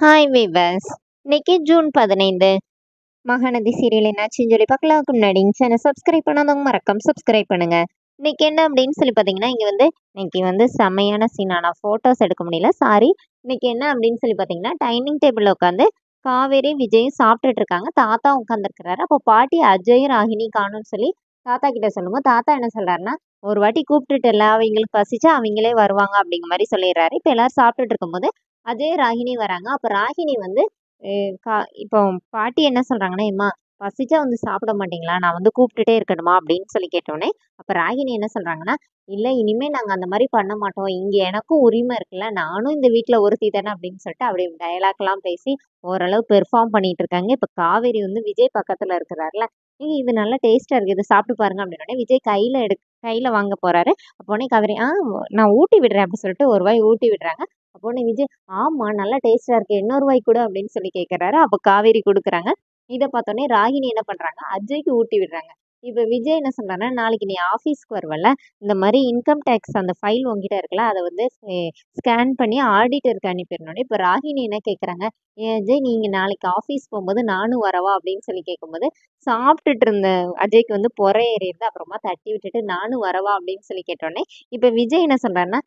Hi viewers. இன்னைக்கு June 15 Mahanadi serial என்னாச்சுன்னு சொல்லி பார்க்கலாம்க்கு முன்னாடி சேனல் சப்ஸ்கிரைப் பண்ணாதவங்க மறக்காம சப்ஸ்கிரைப் பண்ணுங்க. இன்னைக்கு என்ன அப்படின்னு சொல்லி பார்த்தீங்கன்னா, இன்னைக்கு வந்து செம்மையான சீன். ஆனால் ஃபோட்டோஸ் எடுக்க முடியல, சாரி. இன்னைக்கு என்ன அப்படின்னு சொல்லி பார்த்தீங்கன்னா, டைனிங் டேபிளில் உட்காந்து காவேரி விஜயும் சாப்பிட்டுட்டு இருக்காங்க. தாத்தா உட்காந்துருக்கிறாரு. அப்போ பாட்டி அஜயும் ராகினி காணும்னு சொல்லி தாத்தா கிட்ட சொல்லுங்க. தாத்தா என்ன சொல்றாருன்னா, ஒரு வாட்டி கூப்பிட்டுட்டுல அவங்களுக்கு பசிச்சா அவங்களே வருவாங்க அப்படிங்கிற மாதிரி சொல்லிடுறாரு. இப்போ எல்லாரும் சாப்பிட்டுட்டு இருக்கும்போது அஜய் ராகினி வராங்க. அப்போ ராகினி வந்து இப்போ பாட்டி என்ன சொல்றாங்கன்னா, "எம்மா பசிச்சா வந்து சாப்பிட மாட்டீங்களா? நான் வந்து கூப்பிட்டுட்டே இருக்கணுமா?" அப்படின்னு சொல்லி கேட்டோன்னே, அப்போ ராகினி என்ன சொல்றாங்கன்னா, "இல்லை இனிமே நாங்கள் அந்த மாதிரி பண்ண மாட்டோம். இங்கே எனக்கும் உரிமை இருக்குல்ல, நானும் இந்த வீட்டில் ஒருத்தி தானே" அப்படின்னு சொல்லிட்டு அப்படியே டயலாக்லாம் பேசி ஓரளவு பெர்ஃபார்ம் பண்ணிட்டு இருக்காங்க. இப்போ காவேரி வந்து விஜய் பக்கத்தில் இருக்கிறாருல, "ஏங்க இது நல்லா டேஸ்ட்டாக இருக்குது, இதை சாப்பிட்டு பாருங்க" அப்படின்னோடனே விஜய் கையில் வாங்க போறாரு. அப்போனே காவேரி, நான் ஊட்டி விடுறேன்" அப்படின்னு சொல்லிட்டு ஒரு வாய் ஊட்டி விடுறாங்க. அப்போனே விஜய், ஆமா நல்லா டேஸ்டா இருக்கு, இன்னொரு வாய் கொடு அப்படின்னு சொல்லி கேட்கறாரு. அப்போ காவேரி கொடுக்குறாங்க. இதை பார்த்தோன்னே ராகினி என்ன பண்றாங்க, அஜய்க்கு ஊட்டி விடுறாங்க. இப்போ விஜய் என்ன சொல்றாருன்னா, நாளைக்கு நீ ஆஃபீஸ்க்கு வருவல, இந்த மாதிரி இன்கம் டேக்ஸ் அந்த ஃபைல் உங்ககிட்ட இருக்குல்ல, அதை வந்து ஸ்கேன் பண்ணி ஆடிட்டருக்கு அனுப்பிடணும்னு. இப்போ ராகினி என்ன கேட்குறாங்க, ஏன் அஜய் நீங்கள் நாளைக்கு ஆஃபீஸ் போகும்போது நானும் வரவா அப்படின்னு சொல்லி கேட்கும்போது, சாப்பிட்டுட்டு இருந்த அஜய்க்கு வந்து பொறை ஏறிடுது. அப்புறமா தட்டி விட்டுட்டு நானும் வரவா அப்படின்னு சொல்லி கேட்டோன்னே, இப்போ விஜய் என்ன சொல்றாருன்னா,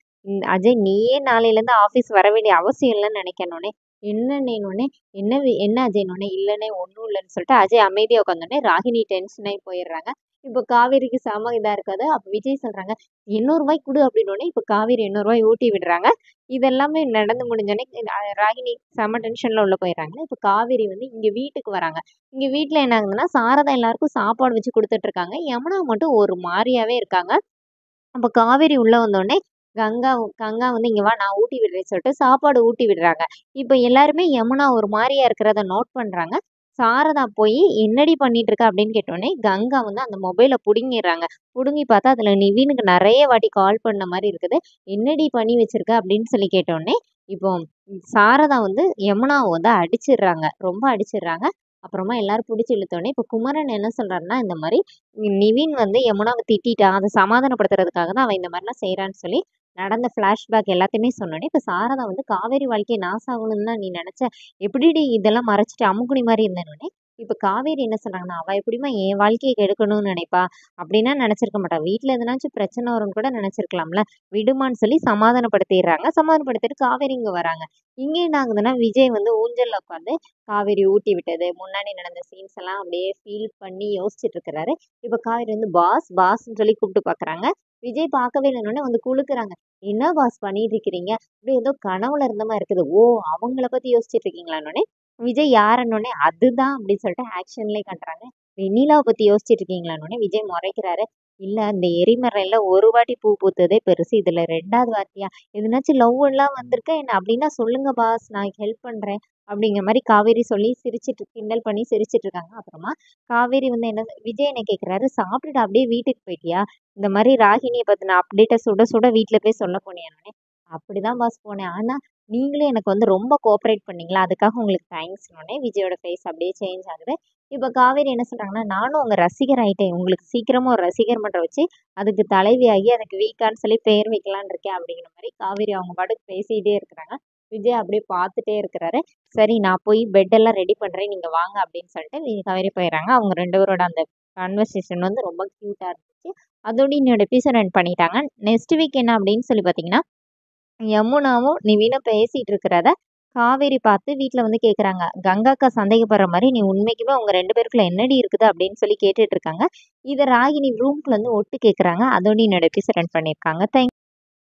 அஜய் நீயே நாளையிலேருந்து ஆஃபீஸ் வர வேண்டிய அவசியம் இல்லைன்னு நினைக்கணுன்னே, என்னன்னேனோடனே, என்ன அஜய்னோடனே, இல்லைன்னே ஒன்றும் இல்லைன்னு சொல்லிட்டு அஜய் அமைதியாக உட்காந்தோடனே ராகினி டென்ஷன் ஆகி போயிடுறாங்க. இப்போ காவேரிக்கு செம இதாக இருக்காது. அப்போ விஜய் சொல்கிறாங்க, இன்னொரு வாய் கொடு அப்படின்னோடனே இப்போ காவேரி இன்னொரு வாய் ஊட்டி விடுறாங்க. இதெல்லாமே நடந்து முடிஞ்சோடனே ராகினி செம டென்ஷனில் உள்ள போயிடுறாங்க. இப்போ காவேரி வந்து இங்கே வீட்டுக்கு வராங்க. இங்கே வீட்டில் என்ன ஆகுதுன்னா, சாரதா எல்லாருக்கும் சாப்பாடு வச்சு கொடுத்துட்ருக்காங்க. யமுனா மட்டும் ஒரு மாதிரியாவே இருக்காங்க. அப்போ காவேரி உள்ள வந்தோடனே கங்கா கங்கா வந்து இங்க வா நான் ஊட்டி விடுறேன்னு சொல்லிட்டு சாப்பாடு ஊட்டி விடுறாங்க. இப்போ எல்லாருமே யமுனா ஒரு மாதிரியா இருக்கிறத நோட் பண்றாங்க. சாரதா போய் என்னடி பண்ணிட்டு இருக்க அப்படின்னு கேட்டோடனே கங்கா வந்து அந்த மொபைலை புடுங்கிடுறாங்க. புடுங்கி பார்த்தா அதுல நிவினுக்கு நிறைய வாட்டி கால் பண்ண மாதிரி இருக்குது. என்னடி பண்ணி வச்சிருக்க அப்படின்னு சொல்லி கேட்டோடனே இப்போ சாரதா வந்து யமுனாவை வந்து அடிச்சிடுறாங்க, ரொம்ப அடிச்சிடுறாங்க. அப்புறமா எல்லாரும் பிடிச்சி இழுத்தோடனே இப்போ குமரன் என்ன சொல்றாருன்னா, இந்த மாதிரி நிவின் வந்து யமுனாவை திட்டிட்டான், அதை சமாதானப்படுத்துறதுக்காக தான் அவன் இந்த மாதிரிலாம் செய்கிறான்னு சொல்லி நடந்த ஃப்ளாஷ்பேக் எல்லாத்தையுமே சொன்னோன்னே, இப்போ சாரதா வந்து காவேரி வாழ்க்கையை நாசாகணும்னு தான் நீ நினச்ச, எப்படிடி இதெல்லாம் மறைச்சிட்டு அமுக்குனி மாதிரி இருந்தனோடனே, இப்போ காவேரி என்ன சொல்கிறாங்கன்னா, அவள் எப்படிமா என் வாழ்க்கையை கெடுக்கணும்னு நினைப்பா, அப்படின்னா நினச்சிருக்க மாட்டா, வீட்டில் எதனாச்சும் பிரச்சனை வரும்னு கூட நினச்சிருக்கலாம்ல, விடுமான்னு சொல்லி சமாதானப்படுத்திடுறாங்க. சமாதானப்படுத்திட்டு காவேரி இங்கே வராங்க. இங்கே என்ன ஆகுதுன்னா, விஜய் வந்து ஊஞ்சலில் உட்காந்து காவேரி ஊட்டி விட்டது, முன்னாடி நடந்த சீன்ஸ் எல்லாம் அப்படியே ஃபீல் பண்ணி யோசிச்சுட்டு இருக்கிறாரு. இப்போ காவேரி வந்து பாஸ் பாஸ்ன்னு சொல்லி கூப்பிட்டு பார்க்குறாங்க. விஜய் பார்க்கவே இல்லைன்னொடனே வந்து குலுக்குறாங்க. என்ன பாஸ் பண்ணிட்டு இருக்கிறீங்க, அப்படியே ஏதோ கனவுல இருந்த மாதிரி இருக்குது. ஓ அவங்கள பத்தி யோசிச்சுட்டு இருக்கீங்களான்னொடனே விஜய் யாருன்னொடனே அதுதான் அப்படின்னு சொல்லிட்டு ஆக்ஷன்லேயே காட்டுறாங்க. வெண்ணிலாவை பத்தி யோசிச்சுட்டு இருக்கீங்களான்னொடனே விஜய் முறைக்கிறாரு. இல்ல இந்த எரிமறையில ஒரு வாட்டி பூ பூத்ததே பெருசு, இதுல ரெண்டாவது வாட்டியா, எதுனாச்சும் லவ் எல்லாம் வந்திருக்க என்ன அப்படின்னா சொல்லுங்க பாஸ், நான் ஹெல்ப் பண்றேன் அப்படிங்கிற மாதிரி காவேரி சொல்லி சிரிச்சிட்டு கிண்டல் பண்ணி சிரிச்சிட்டு இருக்காங்க. அப்புறமா காவேரி வந்து என்ன, விஜய் என்ன கேட்குறாரு, சாப்பிட்டுட்டு அப்படியே வீட்டுக்கு போயிட்டியா, இந்த மாதிரி ராகினியை பற்றின அப்டேட்டை சுட சுட வீட்டில் போய் சொல்ல போனேன். அப்படிதான் பாஸ் போனேன், ஆனால் நீங்களே எனக்கு வந்து ரொம்ப கோஆப்ரேட் பண்ணீங்களா, அதுக்காக உங்களுக்கு தேங்க்ஸ்னோடனே விஜயோட ஃபேஸ் அப்படியே சேஞ்ச் ஆகுது. இப்போ காவேரி என்ன சொல்கிறாங்கன்னா, நானும் உங்கள் ரசிகர் ஆகிட்டேன், உங்களுக்கு சீக்கிரமாக ஒரு ரசிகர் மன்றம் வச்சு அதுக்கு தலைவியாகி அதுக்கு வீக்கான்னு சொல்லி பேர் வைக்கலான்னு இருக்கேன் அப்படிங்கிற மாதிரி காவேரி அவங்க பாட்டுக்கு பேசிகிட்டே இருக்கிறாங்க. விஜய் அப்படியே பார்த்துட்டே இருக்கிறாரு. சரி நான் போய் பெட்டெல்லாம் ரெடி பண்ணுறேன், நீங்கள் வாங்க அப்படின்னு சொல்லிட்டு காவேரி போயிடுறாங்க. அவங்க ரெண்டு பேரோட அந்த கான்வர்சேஷன் வந்து ரொம்ப க்யூட்டாக இருந்துச்சு. அதோடு இன்னொரு எபிசோட் ரன் பண்ணிட்டாங்க. நெக்ஸ்ட் வீக் என்ன அப்படின்னு சொல்லி பார்த்தீங்கன்னா, யமுனாவும் நிவினும் பேசிட்டு இருக்கிறத காவேரி பார்த்து வீட்டில் வந்து கேட்குறாங்க. கங்காக்கா சந்தேகப்படுற மாதிரி, நீ உண்மைக்குமே உங்க ரெண்டு பேருக்குள்ள என்னடி இருக்குது அப்படின்னு சொல்லி கேட்டுட்டு இருக்காங்க. இதை ராகினி ரூம்குள்ள வந்து ஒட்டு கேட்குறாங்க. அதோடு என்னோட எபிசோட் ரன் பண்ணியிருக்காங்க. தேங்க்